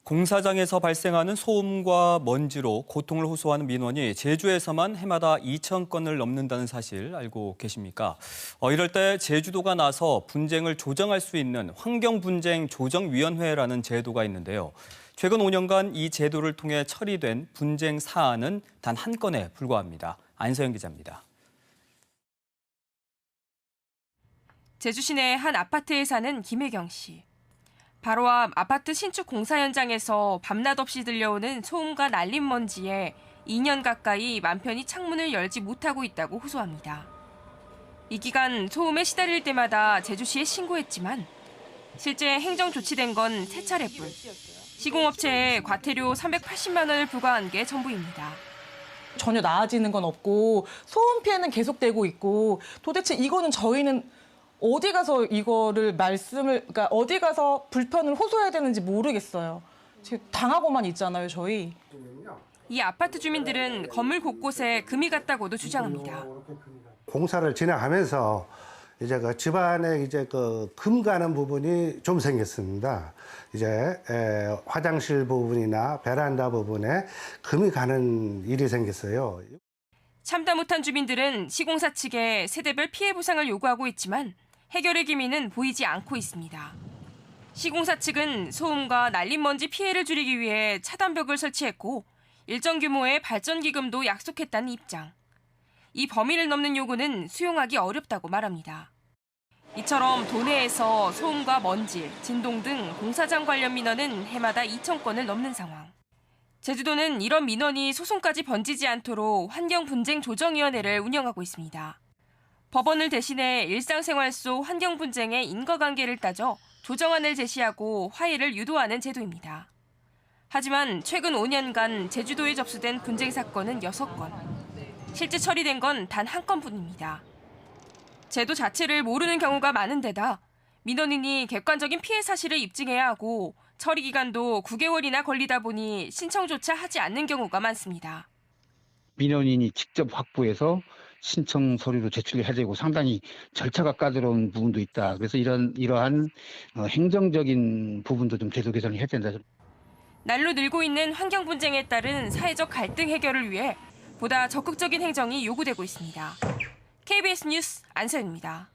공사장에서 발생하는 소음과 먼지로 고통을 호소하는 민원이 제주에서만 해마다 2,000건을 넘는다는 사실 알고 계십니까? 이럴 때 제주도가 나서 분쟁을 조정할 수 있는 환경분쟁조정위원회라는 제도가 있는데요. 최근 5년간 이 제도를 통해 처리된 분쟁 사안은 단 한 건에 불과합니다. 안서영 기자입니다. 제주 시내 한 아파트에 사는 김혜경 씨. 바로 앞 아파트 신축 공사 현장에서 밤낮 없이 들려오는 소음과 날림 먼지에 2년 가까이 맘 편히 창문을 열지 못하고 있다고 호소합니다. 이 기간 소음에 시달릴 때마다 제주시에 신고했지만 실제 행정 조치된 건 3차례뿐. 시공업체에 과태료 380만 원을 부과한 게 전부입니다. 전혀 나아지는 건 없고 소음 피해는 계속되고 있고 도대체 이거는 저희는 어디 가서 이거를 그러니까 어디 가서 불편을 호소해야 되는지 모르겠어요. 지금 당하고만 있잖아요, 저희. 이 아파트 주민들은 건물 곳곳에 금이 갔다고도 주장합니다. 공사를 진행하면서 이제 그 집안에 이제 그 금 가는 부분이 좀 생겼습니다. 이제 화장실 부분이나 베란다 부분에 금이 가는 일이 생겼어요. 참다 못한 주민들은 시공사 측에 세대별 피해 보상을 요구하고 있지만 해결의 기미는 보이지 않고 있습니다. 시공사 측은 소음과 날림 먼지 피해를 줄이기 위해 차단벽을 설치했고 일정 규모의 발전기금도 약속했다는 입장. 이 범위를 넘는 요구는 수용하기 어렵다고 말합니다. 이처럼 도내에서 소음과 먼지, 진동 등 공사장 관련 민원은 해마다 2,000건을 넘는 상황. 제주도는 이런 민원이 소송까지 번지지 않도록 환경분쟁조정위원회를 운영하고 있습니다. 법원을 대신해 일상생활 속 환경 분쟁의 인과관계를 따져 조정안을 제시하고 화해를 유도하는 제도입니다. 하지만 최근 5년간 제주도에 접수된 분쟁 사건은 6건. 실제 처리된 건 단 1건뿐입니다. 제도 자체를 모르는 경우가 많은 데다 민원인이 객관적인 피해 사실을 입증해야 하고 처리 기간도 9개월이나 걸리다 보니 신청조차 하지 않는 경우가 많습니다. 민원인이 직접 확보해서 신청 서류로 제출해야 되고 상당히 절차가 까다로운 부분도 있다. 그래서 이러한 행정적인 부분도 좀 제도 개선을 해야 된다. 날로 늘고 있는 환경 분쟁에 따른 사회적 갈등 해결을 위해 보다 적극적인 행정이 요구되고 있습니다. KBS 뉴스 안서영입니다.